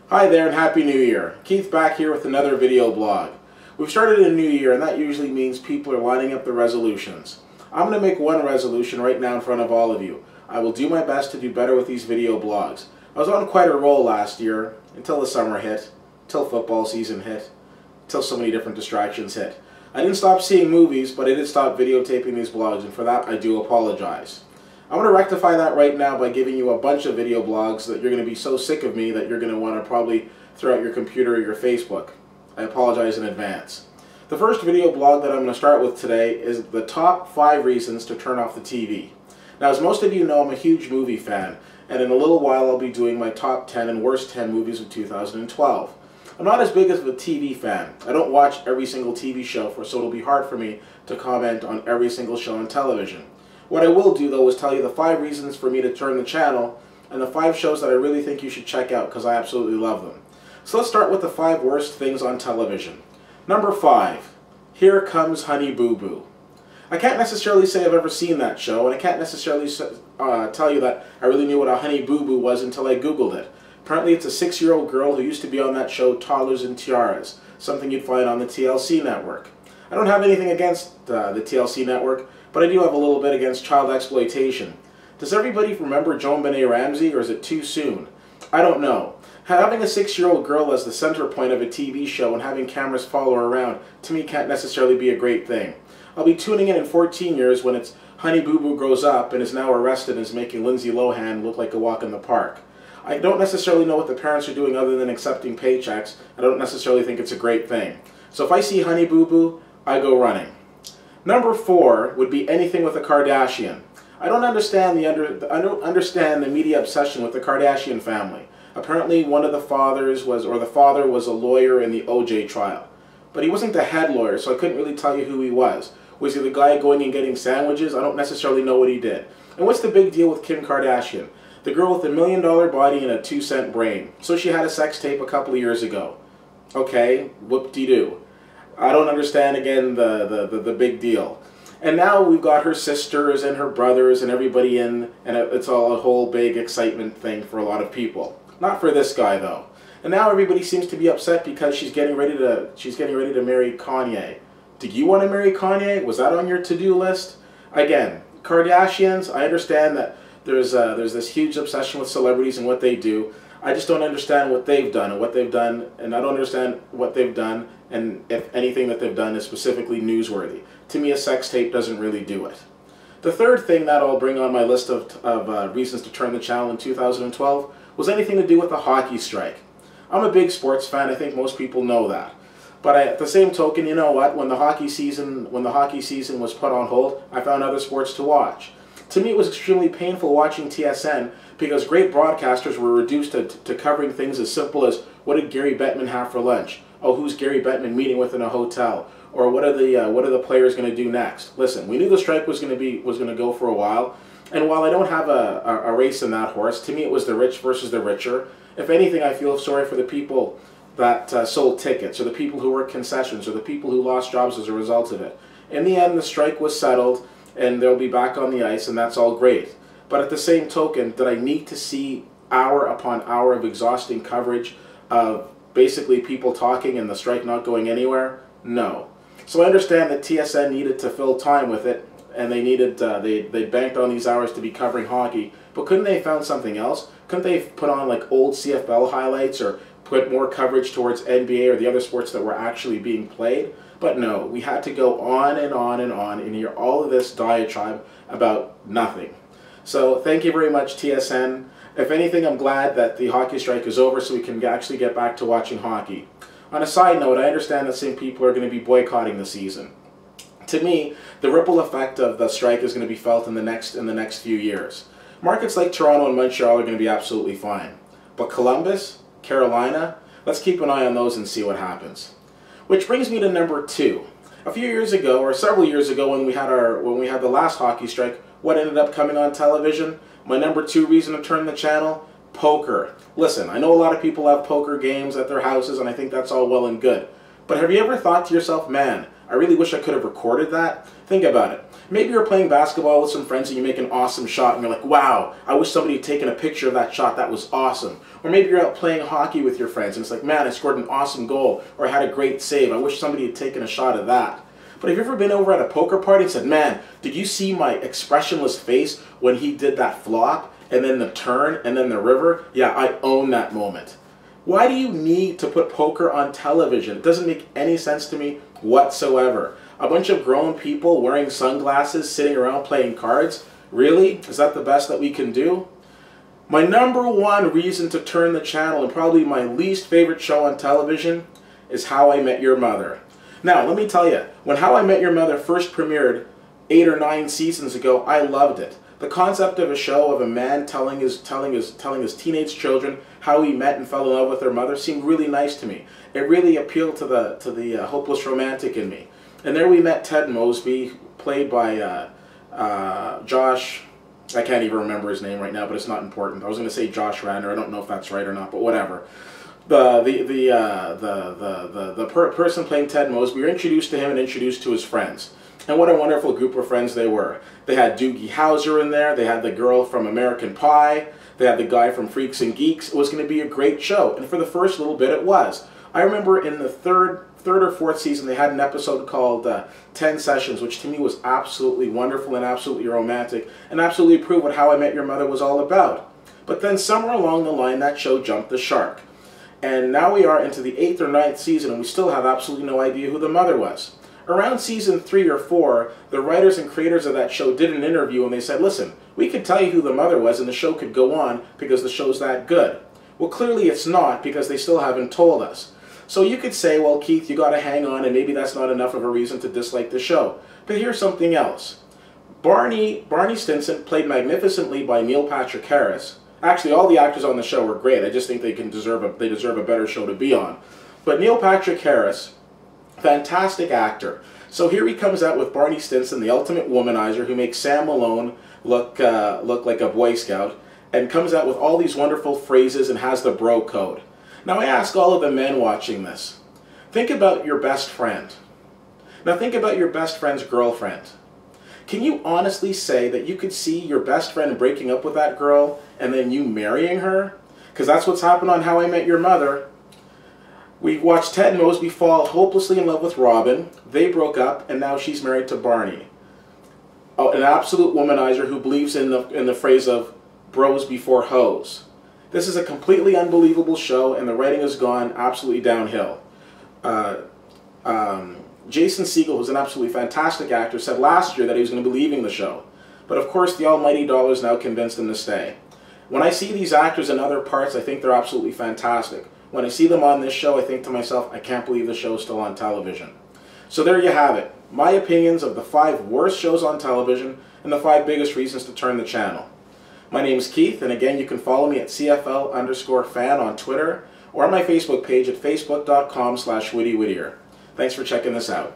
Hi there and Happy New Year. Keith back here with another video blog. We've started a new year and that usually means people are lining up their resolutions. I'm going to make one resolution right now in front of all of you. I will do my best to do better with these video blogs. I was on quite a roll last year until the summer hit, until football season hit, until so many different distractions hit. I didn't stop seeing movies, but I did stop videotaping these blogs, and for that I do apologize. I'm going to rectify that right now by giving you a bunch of video blogs that you're going to be so sick of me that you're going to want to probably throw out your computer or your Facebook. I apologize in advance. The first video blog that I'm going to start with today is the top 5 reasons to turn off the TV. Now, as most of you know, I'm a huge movie fan, and in a little while I'll be doing my top 10 and worst 10 movies of 2012. I'm not as big as a TV fan. I don't watch every single TV show, so it'll be hard for me to comment on every single show on television. What I will do, though, is tell you the 5 reasons for me to turn the channel and the 5 shows that I really think you should check out because I absolutely love them. So let's start with the 5 worst things on television. Number 5, Here Comes Honey Boo Boo. I can't necessarily say I've ever seen that show, and I can't necessarily tell you that I really knew what a honey boo boo was until I Googled it. Apparently it's a 6-year-old girl who used to be on that show Toddlers and Tiaras, something you'd find on the TLC network. I don't have anything against the TLC network, but I do have a little bit against child exploitation. Does everybody remember JonBenet Ramsey, or is it too soon? I don't know. Having a 6-year-old girl as the center point of a TV show and having cameras follow her around, to me, can't necessarily be a great thing. I'll be tuning in 14 years when it's Honey Boo Boo grows up and is now arrested and is making Lindsay Lohan look like a walk in the park. I don't necessarily know what the parents are doing other than accepting paychecks. I don't necessarily think it's a great thing. So if I see Honey Boo Boo, I go running. Number 4 would be anything with a Kardashian. I don't understand the media obsession with the Kardashian family. Apparently one of the fathers was, or the father was a lawyer in the OJ trial. But he wasn't the head lawyer, so I couldn't really tell you who he was. Was he the guy going and getting sandwiches? I don't necessarily know what he did. And what's the big deal with Kim Kardashian? The girl with $1 million body and a 2-cent brain. So she had a sex tape a couple of years ago. Okay, whoop-de-doo. I don't understand, again, the big deal. And now we've got her sisters and her brothers and everybody in, and it's all a whole big excitement thing for a lot of people. Not for this guy, though. And now everybody seems to be upset because she's getting ready to marry Kanye. Did you want to marry Kanye? Was that on your to-do list? Again, Kardashians, I understand that there's this huge obsession with celebrities and what they do. I just don't understand what they've done, and I don't understand what they've done, and if anything that they've done is specifically newsworthy. To me, a sex tape doesn't really do it. The third thing that I'll bring on my list of reasons to turn the channel in 2012 was anything to do with the hockey strike. I'm a big sports fan. I think most people know that. But at the same token, you know what? When the hockey season was put on hold, I found other sports to watch. To me, it was extremely painful watching TSN because great broadcasters were reduced to covering things as simple as, what did Gary Bettman have for lunch? Oh, who's Gary Bettman meeting with in a hotel? Or what are the players going to do next? Listen, we knew the strike was going to go for a while, and while I don't have a race in that horse, to me it was the rich versus the richer. If anything, I feel sorry for the people that sold tickets, or the people who worked concessions, or the people who lost jobs as a result of it. In the end, the strike was settled, and they'll be back on the ice, and that's all great. But at the same token, did I need to see hour upon hour of exhausting coverage of basically people talking and the strike not going anywhere? No. So I understand that TSN needed to fill time with it, and they needed they banked on these hours to be covering hockey. But couldn't they have found something else? Couldn't they have put on like old CFL highlights or put more coverage towards NBA or the other sports that were actually being played? But no, we had to go on and on and on and hear all of this diatribe about nothing. So thank you very much, TSN. If anything, I'm glad that the hockey strike is over so we can actually get back to watching hockey. On a side note, I understand that some people are going to be boycotting the season. To me, the ripple effect of the strike is going to be felt in the next few years. Markets like Toronto and Montreal are going to be absolutely fine. But Columbus, Carolina, let's keep an eye on those and see what happens. Which brings me to number 2. A few years ago, or several years ago, when we had the last hockey strike, what ended up coming on television? My number 2 reason to turn the channel? Poker. Listen, I know a lot of people have poker games at their houses, and I think that's all well and good. But have you ever thought to yourself, man, I really wish I could have recorded that? Think about it. Maybe you're playing basketball with some friends and you make an awesome shot and you're like, wow, I wish somebody had taken a picture of that shot, that was awesome. Or maybe you're out playing hockey with your friends and it's like, man, I scored an awesome goal, or I had a great save, I wish somebody had taken a shot of that. But have you ever been over at a poker party and said, man, did you see my expressionless face when he did that flop, and then the turn, and then the river? Yeah, I own that moment. Why do you need to put poker on television? It doesn't make any sense to me whatsoever. A bunch of grown people wearing sunglasses, sitting around playing cards? Really? Is that the best that we can do? My number one reason to turn the channel, and probably my least favorite show on television, is How I Met Your Mother. Now, let me tell you, when How I Met Your Mother first premiered 8 or 9 seasons ago, I loved it. The concept of a show of a man telling his teenage children how he met and fell in love with their mother seemed really nice to me. It really appealed to the hopeless romantic in me. And there we met Ted Mosby, played by Josh. I can't even remember his name right now, but it's not important. I was going to say Josh Radnor. I don't know if that's right or not, but whatever. The person playing Ted Mosby, you're introduced to him and introduced to his friends. And what a wonderful group of friends they were. They had Doogie Howser in there, they had the girl from American Pie, they had the guy from Freaks and Geeks. It was going to be a great show, and for the first little bit it was. I remember in the third or fourth season they had an episode called 10 Sessions, which to me was absolutely wonderful and absolutely romantic, and absolutely proved what How I Met Your Mother was all about. But then somewhere along the line that show jumped the shark. And now we are into the 8th or 9th season and we still have absolutely no idea who the mother was. Around season 3 or 4, the writers and creators of that show did an interview and they said, listen, we could tell you who the mother was and the show could go on because the show's that good. Well, clearly it's not, because they still haven't told us. So you could say, well, Keith, you got to hang on, and maybe that's not enough of a reason to dislike the show. But here's something else. Barney Stinson, played magnificently by Neil Patrick Harris. Actually, all the actors on the show were great. I just think they deserve a better show to be on. But Neil Patrick Harris, fantastic actor. So here he comes out with Barney Stinson, the ultimate womanizer, who makes Sam Malone look like a Boy Scout, and comes out with all these wonderful phrases and has the bro code. Now I ask all of the men watching this, think about your best friend. Now think about your best friend's girlfriend. Can you honestly say that you could see your best friend breaking up with that girl and then you marrying her? Because that's what's happened on How I Met Your Mother. We watched Ted Mosby fall hopelessly in love with Robin. They broke up and now she's married to Barney. Oh, an absolute womanizer who believes in the phrase of bros before hoes. This is a completely unbelievable show and the writing has gone absolutely downhill. Jason Segel, who's an absolutely fantastic actor, said last year that he was going to be leaving the show. But of course the almighty dollar is now convinced him to stay. When I see these actors in other parts, I think they're absolutely fantastic. When I see them on this show, I think to myself, I can't believe the show is still on television. So there you have it. My opinions of the 5 worst shows on television and the 5 biggest reasons to turn the channel. My name is Keith, and again, you can follow me at CFL_fan on Twitter or on my Facebook page at facebook.com/WhittyWhittier. Thanks for checking this out.